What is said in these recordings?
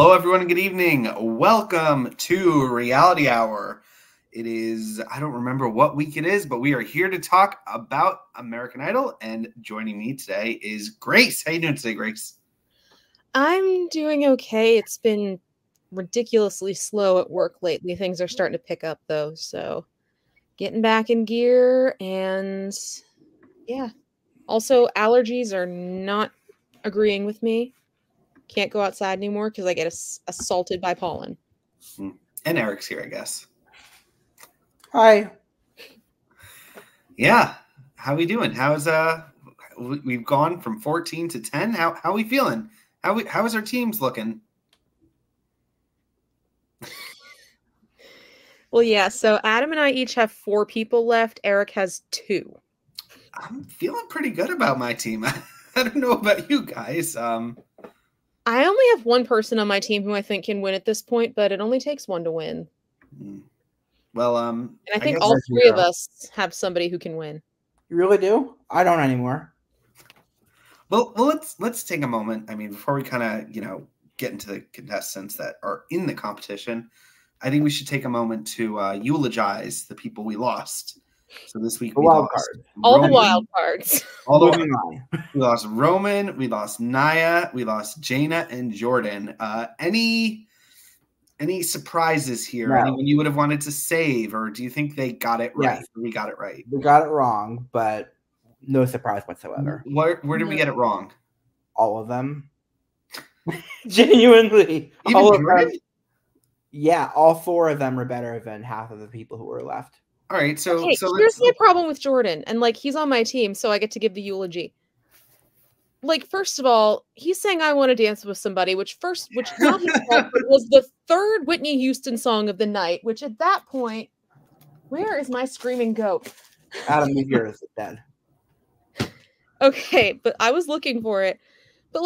Hello, everyone, and good evening. Welcome to Reality Hour. It is, I don't remember what week it is, but we are here to talk about American Idol, and joining me today is Grace. How you doing today, Grace? I'm doing okay. It's been ridiculously slow at work lately. Things are starting to pick up, though, so getting back in gear, and yeah. Also, allergies are not agreeing with me. Can't go outside anymore because I get assaulted by pollen. And Eric's here, I guess. Hi. Yeah. How we doing? How's we've gone from 14 to 10. How are we feeling? How is our teams looking? Well, yeah, so Adam and I each have 4 people left. Eric has 2. I'm feeling pretty good about my team. I don't know about you guys. I only have 1 person on my team who I think can win at this point, but it only takes 1 to win. Well, and I think all 3 of us have somebody who can win. You really do? I don't anymore. Well, let's take a moment. I mean, before we kind of, get into the contestants that are in the competition, I think we should take a moment to eulogize the people we lost. So this week we lost all the wild cards. We lost Roman, we lost Naya, we lost Jaina and Jordan. Any surprises here? No. Anyone you would have wanted to save, or do you think they got it right? Yes. We got it right. We got it wrong, but no surprise whatsoever. Where did we get it wrong? All of them. Genuinely. Even all of Jordan? them. Yeah, all 4 of them were better than half of the people who were left. All right, so here's my problem with Jordan, and he's on my team, so I get to give the eulogy. First of all, he's saying "I Want to Dance with Somebody," which not his fault, but was the 3rd Whitney Houston song of the night. Which at that point, where is my screaming goat? Adam, yours is dead. Okay, but I was looking for it. But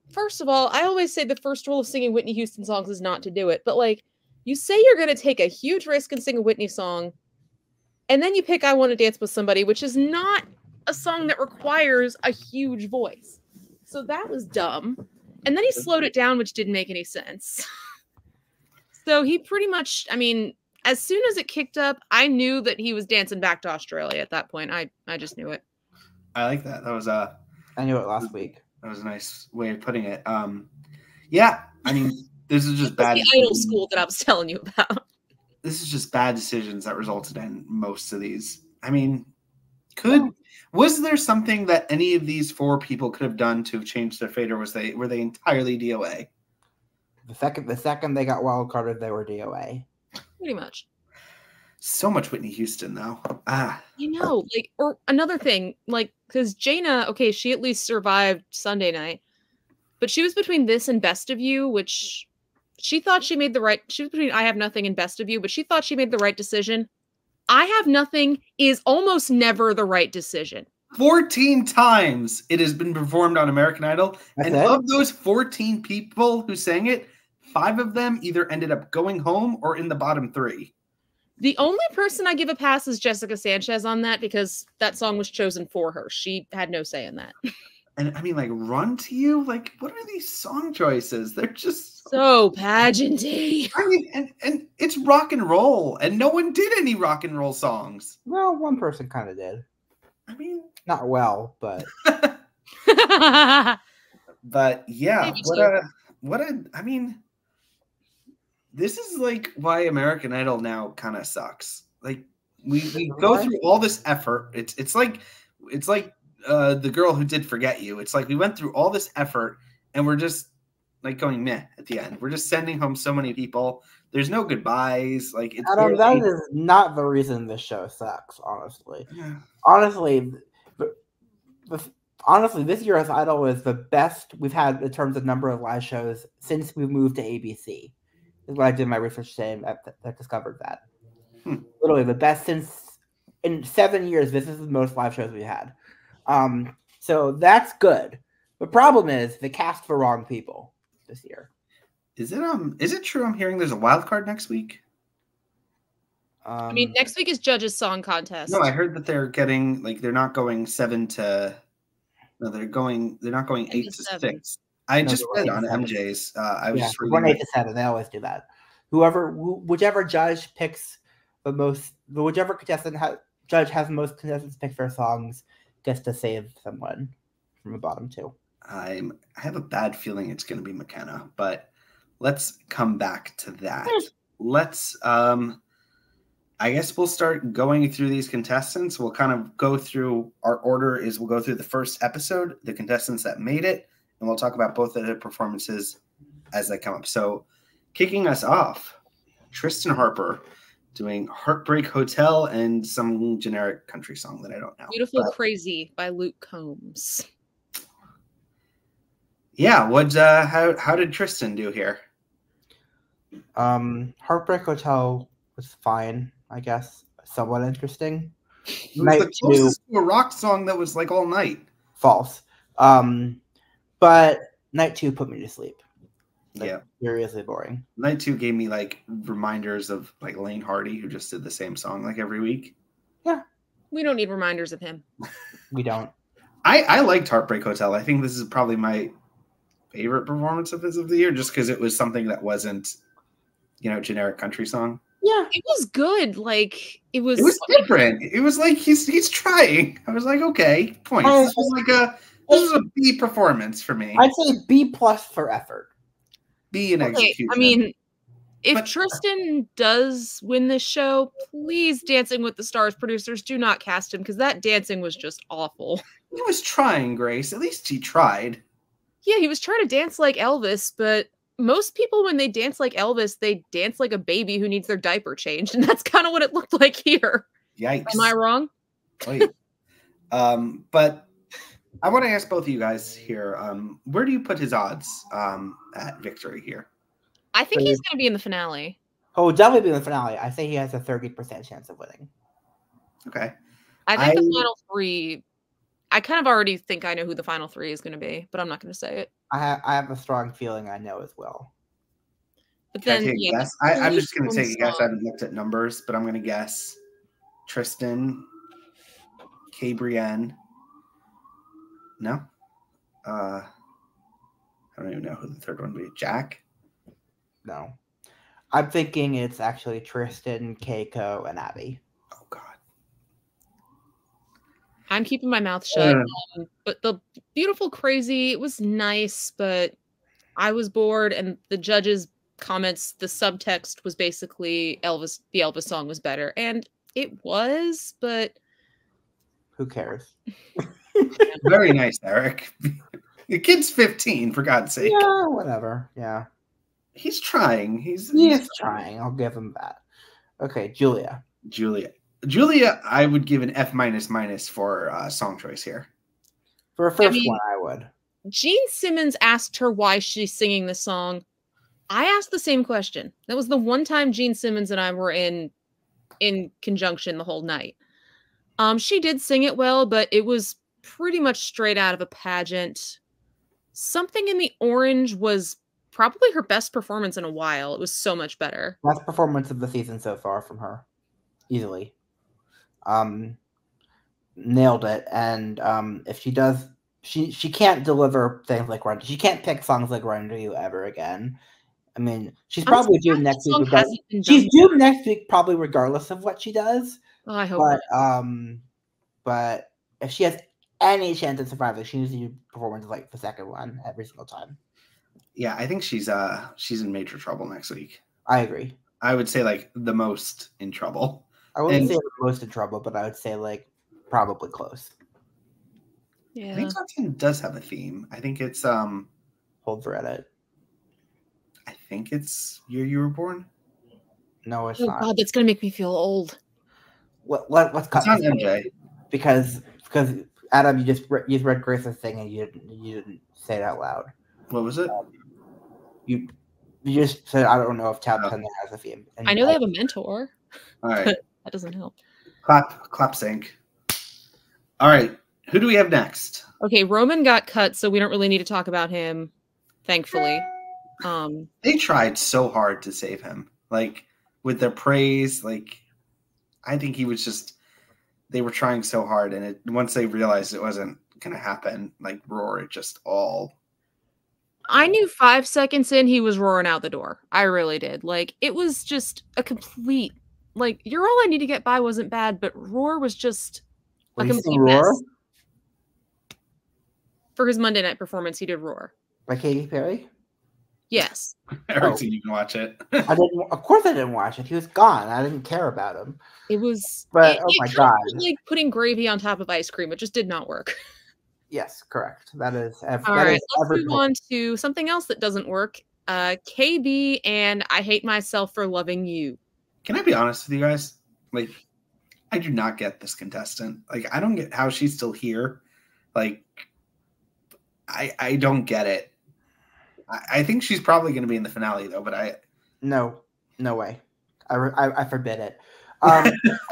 first of all, I always say the first rule of singing Whitney Houston songs is not to do it. But you say you're going to take a huge risk and sing a Whitney song, and then you pick "I Want to Dance with Somebody," which is not a song that requires a huge voice. So that was dumb. And then he slowed it down, which didn't make any sense. So he pretty much, as soon as it kicked up, I knew that he was dancing back to Australia at that point. I just knew it. I like that. That was I knew it last week. That was a nice way of putting it. Yeah, this is just bad. The idol school that I was telling you about. This is just bad decisions that resulted in most of these. Was there something that any of these 4 people could have done to have changed their fate, or were they entirely DOA? The second they got wild carded, they were DOA. Pretty much. So much Whitney Houston, though. Or another thing, because Jaina, okay, she at least survived Sunday night, but she was between this and Best of You, which she thought she made the right. She was between I Have Nothing and Best of You, but she thought she made the right decision. I Have Nothing is almost never the right decision. 14 times it has been performed on American Idol. Of those 14 people who sang it, 5 of them either ended up going home or in the bottom 3. The only person I give a pass is Jessica Sanchez on that, because that song was chosen for her. She had no say in that. And Run to You? What are these song choices? They're just so pageanty. And it's rock and roll, and no one did any rock and roll songs. Well, one person kind of did. Not well, but but yeah, this is why American Idol now kind of sucks. We go through all this effort. It's like the girl who did Forget You. It's we went through all this effort and we're just going meh at the end. We're just sending home so many people. There's no goodbyes. It's Adam, that is not the reason this show sucks, honestly. Yeah. Honestly, this year's Idol is the best we've had in terms of number of live shows since we moved to ABC. This is what I did my research today, and I discovered that. Literally the best since in 7 years. This is the most live shows we had. So that's good. The problem is they cast the wrong people this year. Is it true I'm hearing there's a wild card next week? Next week is Judges Song Contest. No, I heard that they're getting they're not going 7 to. No, they're not going 8 to 6. I No, just they're read 1-8 on to 7. MJ's. I was Yeah, just reading 1-8 to 7. They always do that. Whichever judge picks whichever judge has the most contestants pick their songs gets to save someone from the bottom two. I have a bad feeling it's going to be McKenna, but let's come back to that. Let's I guess we'll start going through these contestants. We'll kind of go through, our order is we'll go through the first episode, the contestants that made it, and we'll talk about both of the performances as they come up. So kicking us off, Triston Harper doing Heartbreak Hotel and some generic country song that I don't know. Beautiful Crazy by Luke Combs. Yeah, how did Triston do here? Heartbreak Hotel was fine, I guess. Somewhat interesting. It was the closest to a rock song that was like all night. False. But night 2 put me to sleep. Yeah. Seriously boring. Night 2 gave me like reminders of like Lane Hardy, who just did the same song like every week. Yeah. We don't need reminders of him. We don't. I liked Heartbreak Hotel. I think this is probably my favorite performance of his of the year, just because it was something that wasn't, generic country song. Yeah, it was good. Like it was different. It was like he's trying. I was like, okay, points. This was a B performance for me. I'd say B+ for effort. B in execution. I mean, if Triston does win this show, please, Dancing with the Stars producers, do not cast him, because that dancing was just awful. He was trying, Grace. At least he tried. Yeah, he was trying to dance like Elvis, but most people, when they dance like Elvis, they dance like a baby who needs their diaper changed, and that's kind of what it looked like here. Yikes. Am I wrong? Wait. But I want to ask both of you guys here, where do you put his odds at victory here? I think he's going to be in the finale. Oh, definitely be in the finale. I say he has a 30% chance of winning. Okay. I think the final 3... I kind of already think I know who the final 3 is going to be, but I'm not going to say it. I have a strong feeling I know as well. But then, I'm just going to take a guess. I haven't looked at numbers, but I'm going to guess Triston, Kaibrienne. No? I don't even know who the third one would be. Jack? No. I'm thinking it's actually Triston, Kayko, and Abi. Oh, God. I'm keeping my mouth shut. But the Beautiful Crazy, it was nice, but I was bored, and the judges' comments, the subtext was basically the Elvis song was better. And it was, but who cares? Very nice, Eric. The kid's 15, for God's sake. Yeah, whatever. Yeah. He's trying. He's trying. I'll give him that. Okay, Julia, I would give an F- for song choice here. For a first one, I would. Gene Simmons asked her why she's singing this song. I asked the same question. That was the one time Gene Simmons and I were in conjunction the whole night. She did sing it well, but it was pretty much straight out of a pageant. Something in the Orange was probably her best performance in a while. It was so much better. Best performance of the season so far from her. Easily. Nailed it. And if she does, she can't deliver things like Run. She can't pick songs like Run to You ever again. I mean, she's probably due next week. She's due next week, probably regardless of what she does. Oh, I hope. But if she has any chance of surviving, she needs to do performances like the second one every single time. Yeah, I think she's in major trouble next week. I agree. I would say like the most in trouble. I wouldn't say the most in trouble, but I would say like probably close. Yeah. I think Top 10 does have a theme. I think it's Hold for edit. I think it's Year You Were Born. No, it's not. God, that's gonna make me feel old. Let's cut. It's not MJ. Because Adam, you read Grace's thing and you didn't say it out loud. What was it? You just said I don't know if Tab 10 has a theme. I know they have a mentor. All right. That doesn't help. Clap sync. All right. Who do we have next? Okay, Roman got cut, so we don't really need to talk about him, thankfully. They tried so hard to save him. Like with their praise, like I think he was just they were trying so hard, and once they realized it wasn't gonna happen, like Roar, it just all I knew 5 seconds in he was roaring out the door. I really did. Like, it was just a complete, like, You're All I Need to Get By wasn't bad, but Roar was just a complete mess. For his Monday night performance, he did Roar. By Katy Perry? Yes. Eric didn't even watch it. I didn't. Of course I didn't watch it. He was gone. I didn't care about him. It was, but oh my god, like putting gravy on top of ice cream. It just did not work. Yes, correct. That is. All right, let's move on to something else that doesn't work. KB and I Hate Myself for Loving You. Can I be honest with you guys? Like, I do not get this contestant. Like, I don't get how she's still here. Like, I don't get it. I think she's probably going to be in the finale, though, but No way. I forbid it.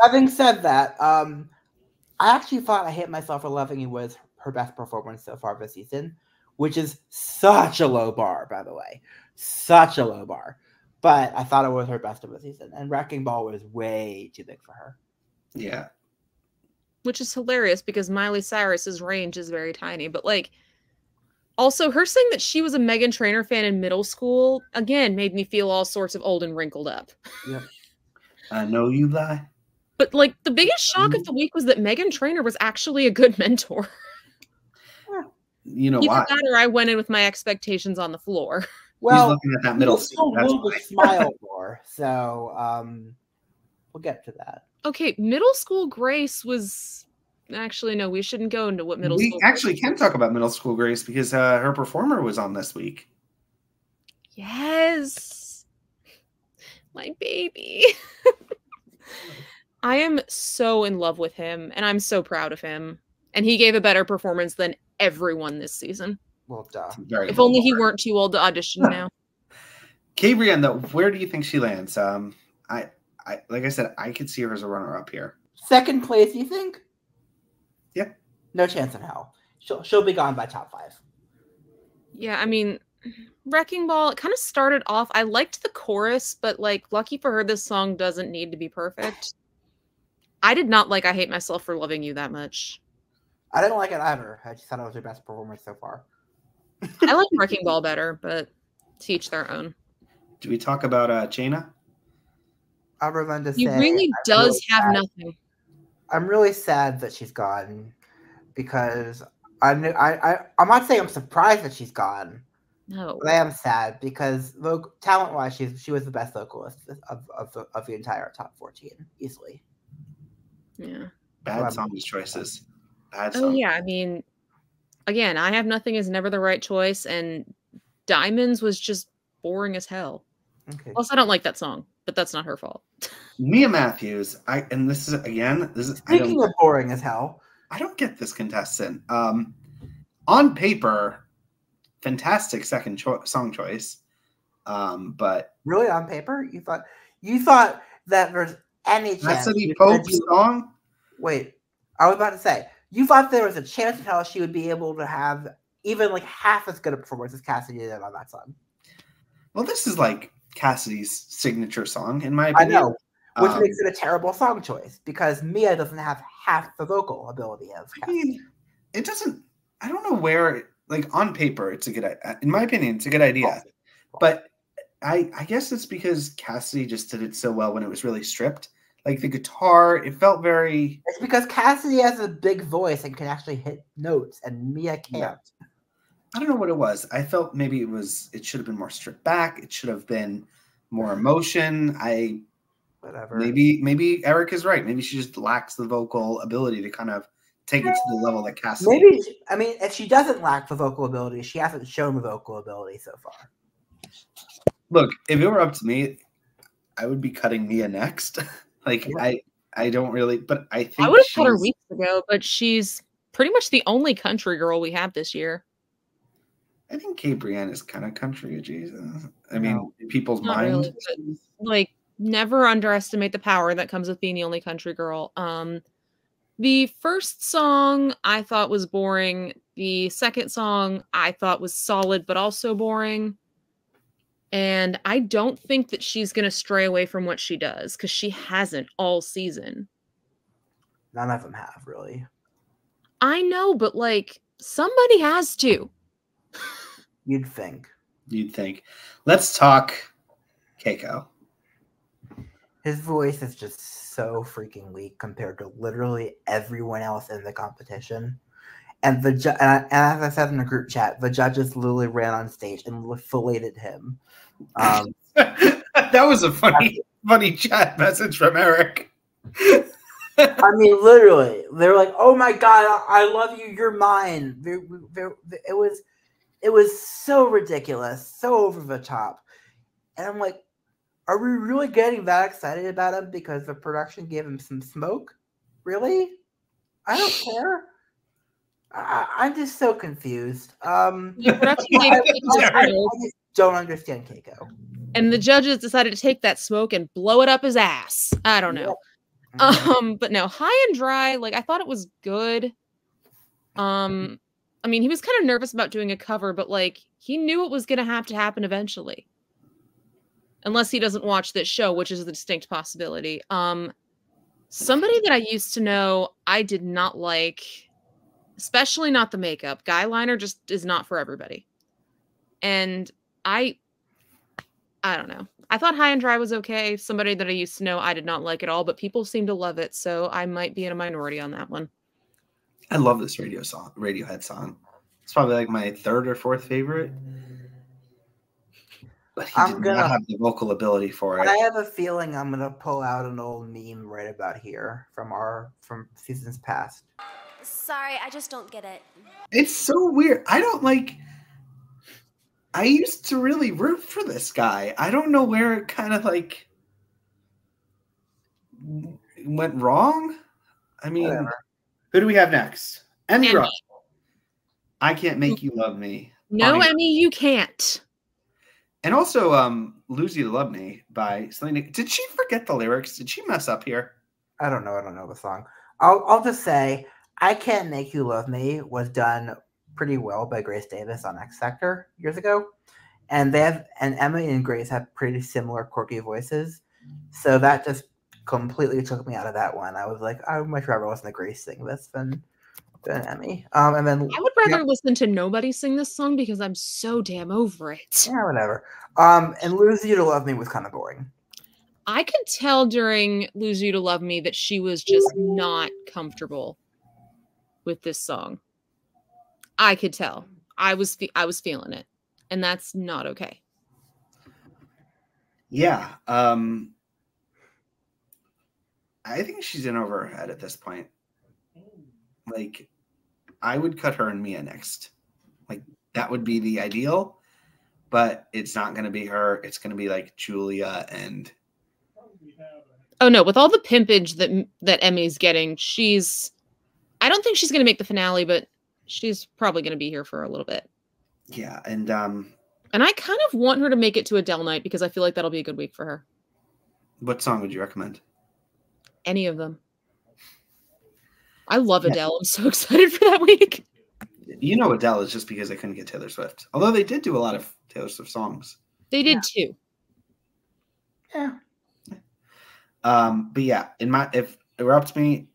Having said that, I actually thought I Hate Myself for Loving You was her best performance so far this season, which is such a low bar, by the way. Such a low bar. But I thought it was her best of the season, and Wrecking Ball was way too big for her. Yeah. Which is hilarious because Miley Cyrus's range is very tiny, but like, also, her saying that she was a Meghan Trainor fan in middle school, again, made me feel all sorts of old and wrinkled up. Yep. I know you lie. But, like, the biggest shock of the week was that Meghan Trainor was actually a good mentor. You know Either why? that or I went in with my expectations on the floor. Well, he's looking at that middle school. That's why. Smile more. So, we'll get to that. Okay, middle school Grace was... Actually, no, we shouldn't go into what middle school... We actually can talk about middle school Grace because her performer was on this week. Yes. My baby. I am so in love with him, and I'm so proud of him. And he gave a better performance than everyone this season. Well, duh. If only he weren't too old to audition now. Kaibrienne, though, where do you think she lands? I like I said, I could see her as a runner-up here. Second place, you think? Yeah. No chance in hell. She'll be gone by top 5. Yeah, I mean, Wrecking Ball, it kind of started off, I liked the chorus, but like, lucky for her, this song doesn't need to be perfect. I did not like I Hate Myself for Loving You that much. I didn't like it either. I just thought it was her best performance so far. I like Wrecking Ball better, but to each their own. Do we talk about Jaina? Other than to He say, really does have nothing. I'm really sad that she's gone because I'm not saying I'm surprised that she's gone. No, but I am sad because talent-wise, she was the best vocalist of the entire top 14 easily. Yeah. Bad song choices. Bad song. Oh yeah, I mean, again, I Have Nothing is never the right choice, and Diamonds was just boring as hell. Okay. Plus, I don't like that song, but that's not her fault. Mia Matthews, Speaking of boring as hell, I don't get this contestant. On paper, fantastic second song choice, but really on paper, you thought that there's any chance? Cassidy Pope's song. Wait, I was about to say you thought there was a chance in hell she would be able to have even like half as good a performance as Cassidy did on that song. Well, this is like Cassidy's signature song, in my opinion. I know, which makes it a terrible song choice because Mia doesn't have half the vocal ability of Cassidy. I mean, it doesn't. I don't know where. Like on paper, it's a good. In my opinion, it's a good idea, but I guess it's because Cassidy just did it so well when it was really stripped. Like the guitar, it felt very. It's because Cassidy has a big voice and can actually hit notes, and Mia can't. Yeah. I don't know what it was. I felt maybe it should have been more stripped back. It should have been more emotion. Whatever. Maybe Eric is right. Maybe she just lacks the vocal ability to kind of take it to the level that Cassidy. Maybe, I mean, if she doesn't lack the vocal ability, she hasn't shown the vocal ability so far. Look, if it were up to me, I would be cutting Mia next. Like I don't really, but I think I would have cut her weeks ago, but she's pretty much the only country girl we have this year. I think Kaibrienne is kind of country adjacent. I mean, in people's Not mind. really, but, like, never underestimate the power that comes with being the only country girl. The first song I thought was boring. The second song I thought was solid, but also boring. And I don't think that she's going to stray away from what she does because she hasn't all season. None of them have, really. I know, but like somebody has to. You'd think. You'd think. Let's talk Kayko. His voice is just so freaking weak compared to literally everyone else in the competition. And and as I said in the group chat, the judges literally ran on stage and fellated him. That was a funny chat message from Eric. I mean, literally, they're like, "Oh my god, I love you. You're mine." It was so ridiculous, so over the top, and I'm like, "Are we really getting that excited about him because the production gave him some smoke? Really? I don't care. I'm just so confused. The production gave I just don't understand Kayko. And the judges decided to take that smoke and blow it up his ass. I don't know. Yep. But no, High and Dry, like I thought it was good. I mean, he was kind of nervous about doing a cover, but like he knew it was gonna have to happen eventually. Unless he doesn't watch this show, which is a distinct possibility. Somebody that I used to know, I did not like, especially not the makeup. Guy liner just is not for everybody. And I don't know. I thought High and Dry was okay. Somebody that I used to know, I did not like at all, but people seem to love it, so I might be in a minority on that one. I love this Radiohead song. It's probably like my third or fourth favorite. But he did not have the vocal ability for it. I have a feeling I'm gonna pull out an old meme right about here from seasons past. Sorry, I just don't get it. It's so weird. I used to really root for this guy. I don't know where it kind of like went wrong. I mean, whatever. Who do we have next? Emmy Russell. I Can't Make You Love Me. No, Emmy, you can't. And also Lose You to Love Me by Selena. Did she forget the lyrics? Did she mess up here? I don't know the song. I'll just say I Can't Make You Love Me was done pretty well by Grace Davis on X Factor years ago. And Emma and Grace have pretty similar quirky voices. So that just completely took me out of that one. I was like, I would much rather listen to Grace sing this than Emmy. And then I would rather listen to nobody sing this song because I'm so damn over it. Yeah, whatever. And Lose You to Love Me was kind of boring. I could tell during Lose You to Love Me that she was just not comfortable with this song. I could tell. I was feeling it, and that's not okay. Yeah. I think she's in over her head at this point. Like, I would cut her and Mia next. Like, that would be the ideal, but it's not going to be her. It's going to be like Julia and. Oh no! With all the pimpage that Emmy's getting, I don't think she's going to make the finale, but she's probably going to be here for a little bit. Yeah, and I kind of want her to make it to Adele night because I feel like that'll be a good week for her. What song would you recommend? Any of them. I love Adele. I'm so excited for that week. You know Adele is just because they couldn't get Taylor Swift. Although they did do a lot of Taylor Swift songs. They did too. Yeah. But yeah, if it were up to me,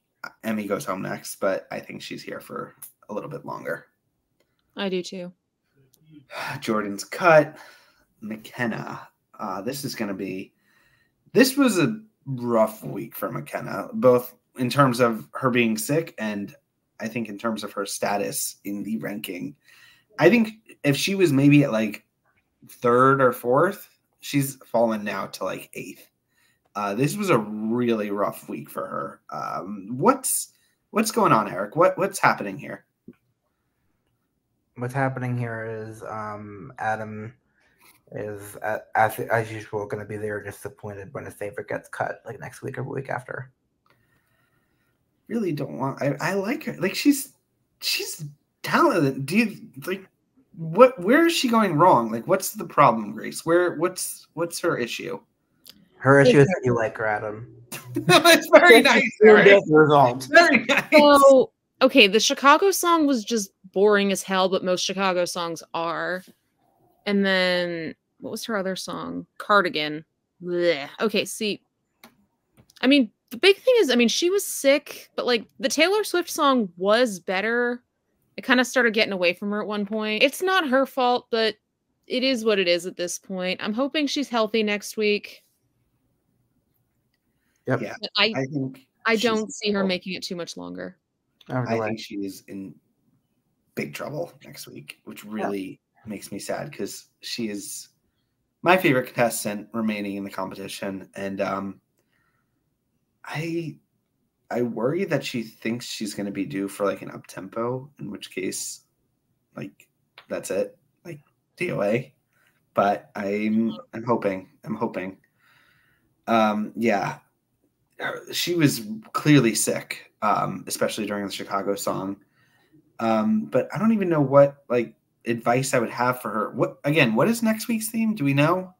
Emmy goes home next, but I think she's here for a little bit longer. I do too. Jordan's cut. McKenna. This was a rough week for McKenna, both in terms of her being sick and I think in terms of her status in the ranking. I think if she was maybe at like third or fourth, she's fallen now to like eighth. This was a really rough week for her. What's going on, Eric? What's happening here? What's happening here is Adam is as usual going to be there disappointed when his favorite gets cut like next week or the week after. Really don't want. I like her. Like she's talented. Do you like where is she going wrong? Like what's the problem, Grace? What's her issue? Her issue is that you like her, Adam. It's very nice. Very nice. So okay, the Chicago song was just boring as hell, but most Chicago songs are. And then what was her other song? Cardigan. Blech. Okay, see. I mean, the big thing is, she was sick, but like the Taylor Swift song was better. I kind of started getting away from her at one point. It's not her fault, but it is what it is at this point. I'm hoping she's healthy next week. Yep. Yeah, I don't see her making it too much longer. I think she is in big trouble next week, which really makes me sad because she is my favorite contestant remaining in the competition, and I worry that she thinks she's going to be due for like an up tempo, in which case, like that's it, like DOA. But I'm hoping. Yeah, she was clearly sick, especially during the Chicago song. But I don't even know what like advice I would have for her. What is next week's theme? Do we know?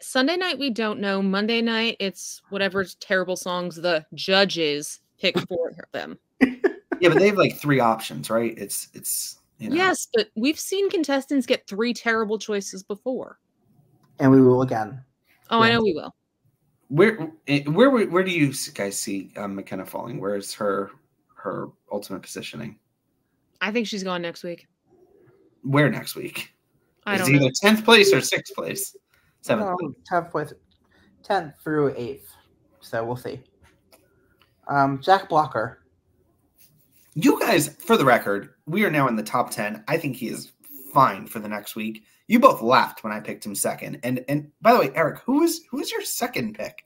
Sunday night, we don't know. Monday night, it's whatever terrible songs the judges pick for them. Yeah, but they have like 3 options, right? It's you know. Yes, but we've seen contestants get 3 terrible choices before. And we will again. Oh, I know we will. Where do you guys see McKenna falling? Where is her ultimate positioning? I think she's going next week. Where next week? I don't know. Either 10th place or 6th place? 7th place? 10th place, 10th through 8th. So we'll see. Jack Blocker. You guys, for the record, we are now in the top 10. I think he is fine for the next week. You both laughed when I picked him second. And by the way, Eric, who was your second pick?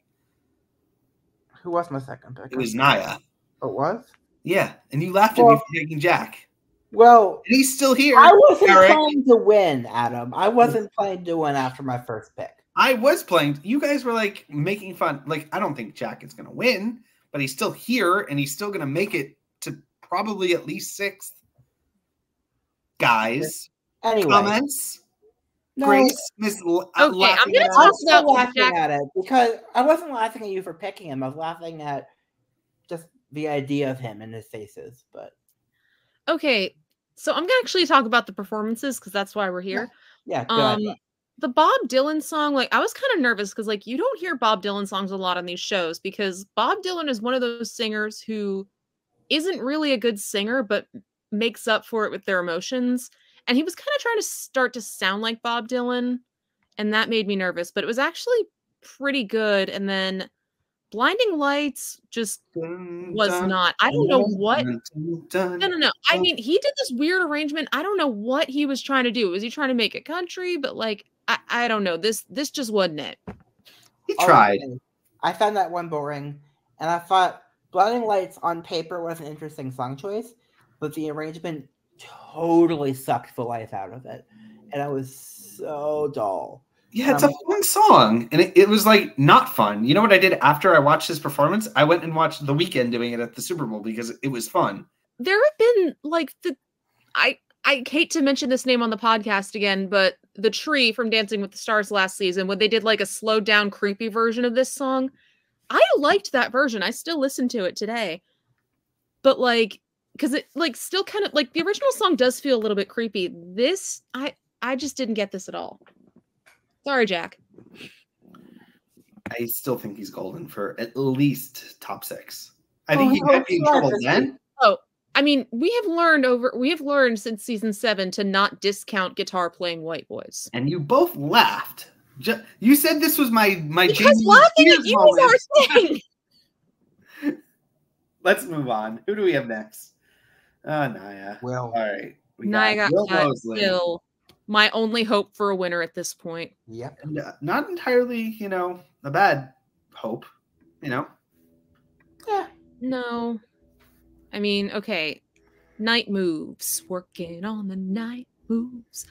Who was my second pick? It was Naya. Oh, it was? Yeah, and you laughed at me for taking Jack. Well, and he's still here. I wasn't Eric. playing to win, Adam. I wasn't playing to win after my first pick. I was playing. You guys were like making fun. Like, I don't think Jack is going to win, but he's still here, and he's still going to make it to probably at least 6th. Guys, anyway, comments. No. Grace, Miss. Okay, I'm going to talk about laughing Jack. at it because I wasn't laughing at you for picking him. I was laughing at just the idea of him and his faces. But okay, so I'm going to actually talk about the performances because that's why we're here. Yeah, go ahead. The Bob Dylan song, like I was kind of nervous because like you don't hear Bob Dylan songs a lot on these shows because Bob Dylan is one of those singers who isn't really a good singer but makes up for it with their emotions. And he was kind of trying to start to sound like Bob Dylan, and that made me nervous, but it was actually pretty good. And then Blinding Lights just was not. I don't know what. No. I mean, he did this weird arrangement. I don't know what he was trying to do. Was he trying to make it country? But like, I don't know. This just wasn't it. He tried. I found that one boring, and I thought Blinding Lights on paper was an interesting song choice, but the arrangement totally sucked the life out of it, and it was so dull. Yeah, it's a fun song, and it was like not fun. You know what I did after I watched his performance? I went and watched The Weeknd doing it at the Super Bowl because it was fun. There have been like I hate to mention this name on the podcast again, but The Tree from Dancing with the Stars last season, when they did like a slowed down, creepy version of this song, I liked that version. I still listen to it today, but like. Because it like still kind of like the original song does feel a little bit creepy. This I just didn't get this at all. Sorry, Jack. I still think he's golden for at least top 6. I think he might be in trouble then. Oh, I mean, we have learned since season 7 to not discount guitar playing white boys. And you both laughed. You said this was my because laughing at you is our thing. Let's move on. Who do we have next? Naya. Will. All right. Naya got still my only hope for a winner at this point. Yep. And, not entirely, a bad hope, Yeah. No. I mean, okay. Night moves. Working on the night moves.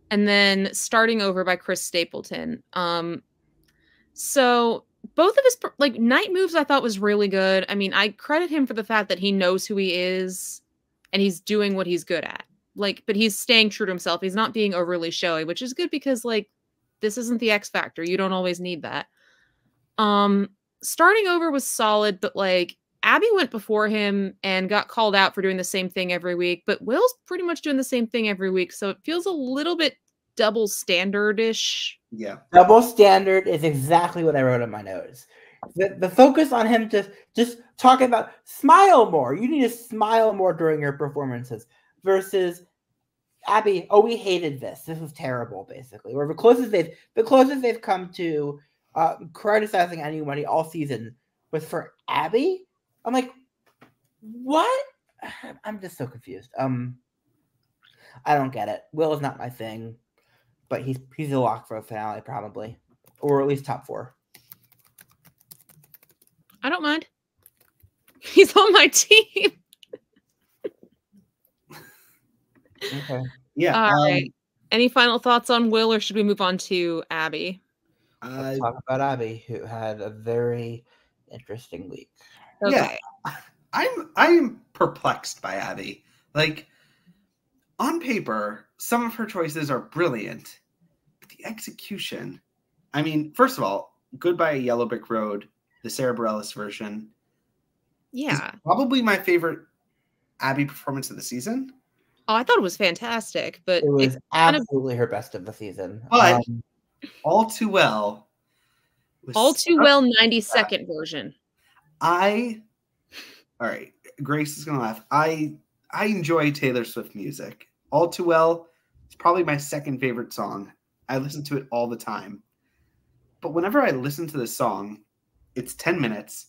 And then Starting Over by Chris Stapleton. So both of his like Night Moves I thought was really good. I mean, I credit him for the fact that he knows who he is. And he's doing what he's good at. Like, but he's staying true to himself. He's not being overly showy, which is good because, like, this isn't the X Factor. You don't always need that. Starting Over was solid, but, like, Abby went before him and got called out for doing the same thing every week. But Will's pretty much doing the same thing every week. So it feels a little bit double standard-ish. Yeah. Double standard is exactly what I wrote in my notes. The focus on him just talking about smile more. You need to smile more during your performances versus Abi. Oh, we hated this. This was terrible, basically. Or the closest they've come to criticizing anybody all season was for Abi. I'm like, what? I'm just so confused. I don't get it. Will is not my thing, but he's a lock for a finale probably, or at least top 4. I don't mind. He's on my team. Okay. Yeah. All right. Any final thoughts on Will, or should we move on to Abi? Let's talk about Abi, who had a very interesting week. Okay. Yeah, I'm perplexed by Abi. Like, on paper, some of her choices are brilliant, but the execution. I mean, first of all, Goodbye Yellow Brick Road, the Sarah Bareilles version. Yeah. Is probably my favorite Abi performance of the season. Oh, I thought it was fantastic, but It was absolutely her best of the season. But All Too Well. All Too Well 90-second version. All right, Grace is gonna laugh. I enjoy Taylor Swift music. All Too Well is probably my second favorite song. I listen to it all the time. But whenever I listen to this song, it's 10 minutes.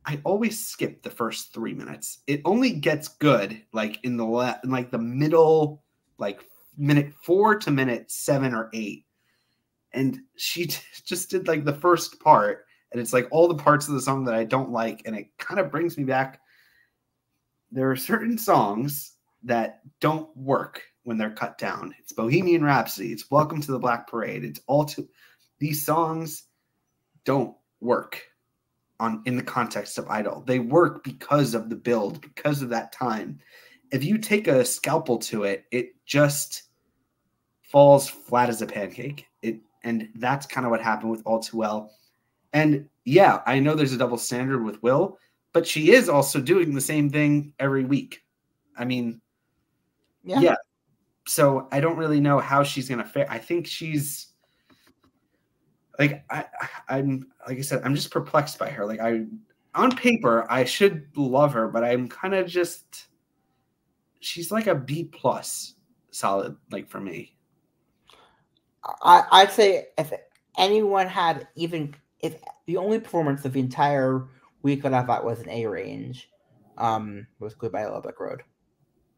I always skip the first 3 minutes. It only gets good like in the middle, like minute 4 to minute 7 or 8. And she just did like the first part, and it's like all the parts of the song that I don't like, and it kind of brings me back. There are certain songs that don't work when they're cut down. It's Bohemian Rhapsody. It's Welcome to the Black Parade. These songs don't work in the context of Idol. They work because of the build, because of that time. If you take a scalpel to it, it just falls flat as a pancake. And that's kind of what happened with All Too Well. And yeah, I know there's a double standard with Will, but she is also doing the same thing every week. I mean, yeah. So I don't really know how she's going to fare. I think she's like, I'm like I said, I'm just perplexed by her. Like on paper, I should love her, but I'm kind of just, she's like a B+ solid, like for me. I'd say if anyone had if the only performance of the entire week that I thought was an A range, was Goodbye Yellow Brick Road.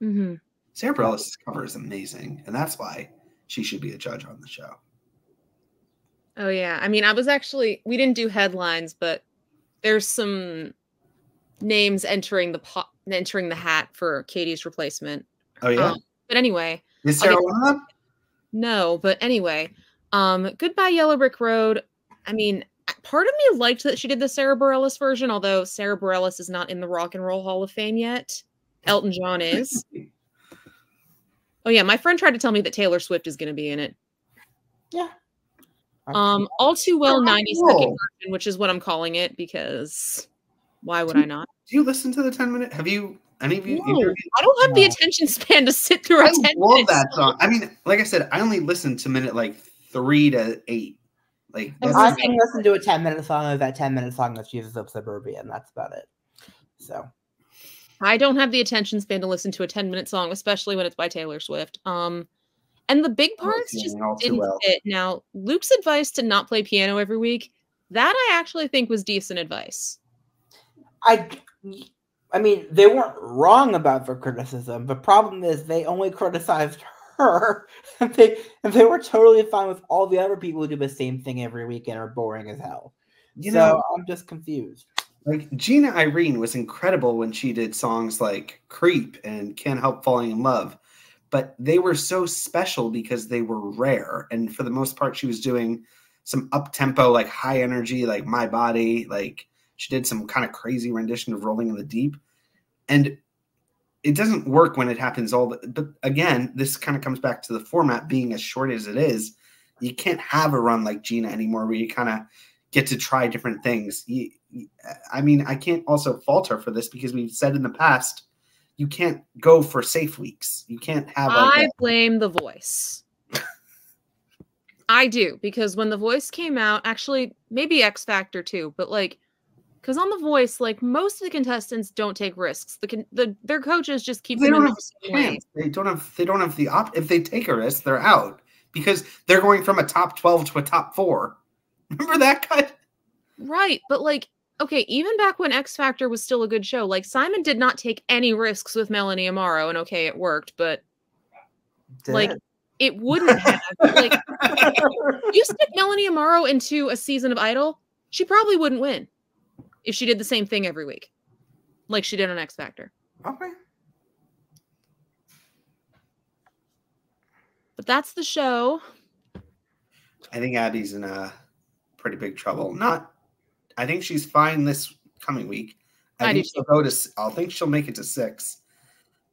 Mm-hmm. Sarah Bareilles' cover is amazing, and that's why she should be a judge on the show. Oh yeah, I mean, we didn't do headlines, but there's some names entering the hat for Katie's replacement. Oh yeah. But anyway, Is Sarah one of them? No, but anyway, Goodbye Yellow Brick Road. I mean, part of me liked that she did the Sarah Bareilles version, although Sarah Bareilles is not in the Rock and Roll Hall of Fame yet. Elton John is. Oh yeah, my friend tried to tell me that Taylor Swift is going to be in it. Yeah. All Too Well 90-second version, which is what I'm calling it, because why would I not? Do you listen to the 10-minute? Have you? Any of you? No, I don't have the attention span to sit through a 10 minute. I love that song. I mean, like I said, I only listen to minute like 3 to 8. Like I can listen to a 10-minute song of that 10-minute song that uses up Suburbia, and that's about it. So I don't have the attention span to listen to a 10-minute song, especially when it's by Taylor Swift. And the big parts just didn't fit. Now, Luke's advice to not play piano every week, that I actually think was decent advice. I mean, they weren't wrong about their criticism. The problem is they only criticized her, and they were totally fine with all the other people who do the same thing every week and are boring as hell. So I'm just confused. Like Gina Irene was incredible when she did songs like Creep and Can't Help Falling in Love, but they were so special because they were rare. And for the most part, she was doing some up-tempo, like high energy, like My Body. Like she did some kind of crazy rendition of Rolling in the Deep. And it doesn't work when it happens but again, this kind of comes back to the format being as short as it is. You can't have a run like Gina anymore where you kind of get to try different things. I mean, I can't also fault her for this because we've said in the past, you can't go for safe weeks. You can't have. I blame The Voice. I do, because when The Voice came out, actually maybe X Factor too, but like Because on The Voice, like most of the contestants don't take risks. Their coaches just keep They them don't in have the a chance. They don't have the if they take a risk, they're out because they're going from a top 12 to a top 4. Remember that cut? Right, but like, okay, even back when X Factor was still a good show, like Simon did not take any risks with Melanie Amaro, and okay, it worked, but like it wouldn't have. Like, you stick Melanie Amaro into a season of Idol, she probably wouldn't win if she did the same thing every week, like she did on X Factor. Okay. But that's the show. I think Abby's in a pretty big trouble. I think she's fine this coming week. I think she'll make it to 6,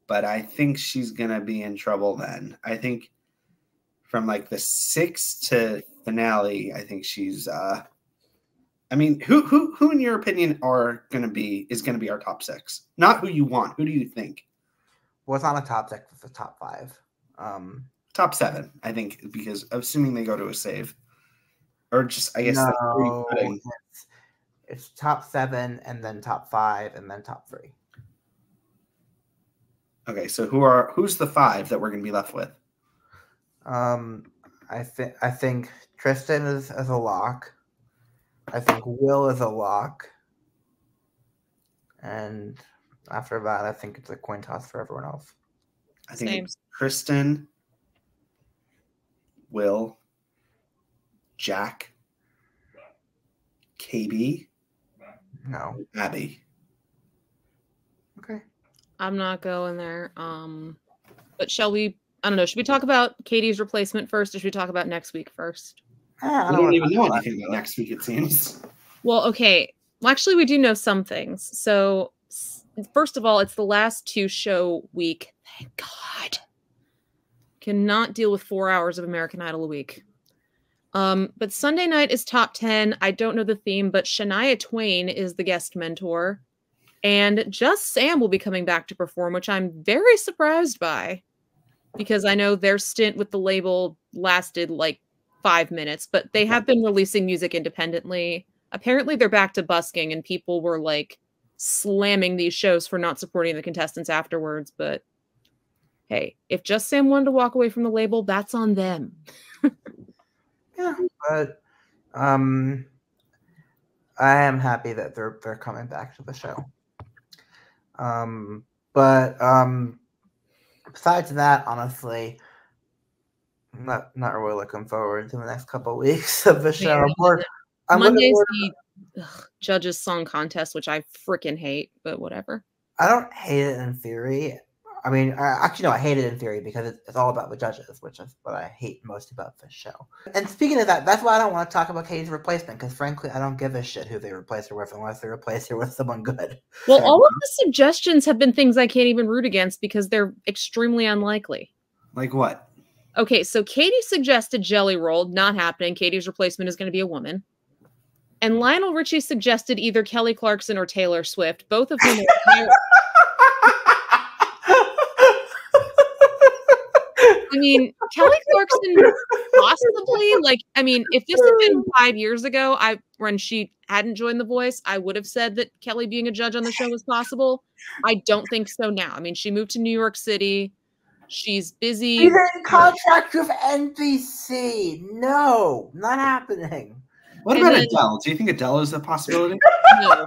but I think she's gonna be in trouble then. I think from like the 6 to finale, I think she's. I mean, who in your opinion is gonna be our top 6? Not who you want. Who do you think? Well, it's not a top 6. It's a top 5. Top 7, I think, because assuming they go to a save, or just I guess no, it's top 7 and then top 5 and then top 3. Okay, so who's the 5 that we're gonna be left with? I think Triston is a lock. I think Will is a lock. And after that, I think it's a coin toss for everyone else. I think it's Triston, Will, Jack, KB, no, Abby. Okay. I'm not going there. But shall we? I don't know. Should we talk about Katie's replacement first, or should we talk about next week first? I don't even know anything about next week, it seems. Well, okay. Well, actually, we do know some things. So, first of all, it's the last 2-show week. Thank God. Cannot deal with 4 hours of American Idol a week. But Sunday night is top 10. I don't know the theme, but Shania Twain is the guest mentor. And Just Sam will be coming back to perform, which I'm very surprised by. Because I know their stint with the label lasted like 5 minutes, but they have been releasing music independently. Apparently they're back to busking, and people were like slamming these shows for not supporting the contestants afterwards. But hey, if Just Sam wanted to walk away from the label, that's on them. Yeah, but I am happy that they're coming back to the show. Besides that, honestly, I'm not really looking forward to the next couple of weeks of the show. Monday's the judges song contest, which I freaking hate, but whatever. I don't hate it in theory. I mean, I hate it in theory because it's all about the judges, which is what I hate most about this show. And speaking of that, that's why I don't want to talk about Katie's replacement, because frankly, I don't give a shit who they replace her with unless they replace her with someone good. Well, all of the suggestions have been things I can't even root against because they're extremely unlikely. Like what? Okay, so Katie suggested Jelly Roll, not happening. Katie's replacement is going to be a woman. And Lionel Richie suggested either Kelly Clarkson or Taylor Swift, both of whom are I mean, Kelly Clarkson possibly, like, I mean, if this had been 5 years ago, when she hadn't joined The Voice, I would have said that Kelly being a judge on the show was possible. I don't think so now. I mean, she moved to New York City. She's busy. She's in contract with NBC. No, not happening. What about Adele? Do you think Adele is a possibility? No.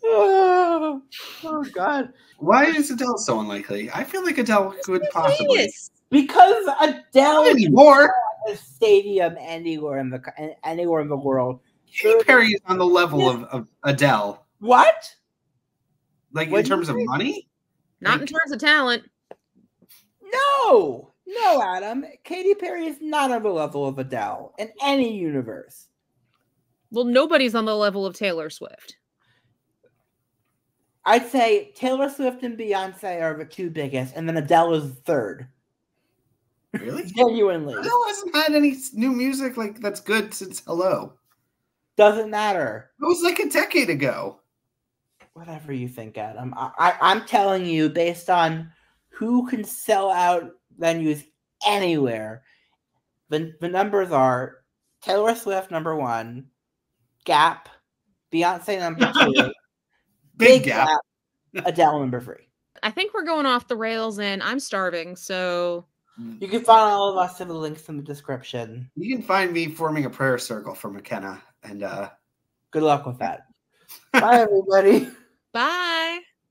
Oh God. Why is Adele so unlikely? I feel like Adele could possibly. Because Adele anymore a stadium anywhere in the world. Katy Perry is on the level of Adele. What? Like in terms of money? Not in terms of talent. No, Adam. Katy Perry is not on the level of Adele in any universe. Well, nobody's on the level of Taylor Swift. I'd say Taylor Swift and Beyonce are the 2 biggest, and then Adele is 3rd. Really? Genuinely. Adele hasn't had any new music like that's good since Hello. Doesn't matter. It was like a decade ago. Whatever you think, Adam. I'm telling you, based on who can sell out venues anywhere, the numbers are Taylor Swift number 1, Gap, Beyonce number 2, Big Gap. Adele number 3. I think we're going off the rails, and I'm starving, so... You can find all of us in the links in the description. You can find me forming a prayer circle for McKenna, and good luck with that. Bye, everybody. Bye.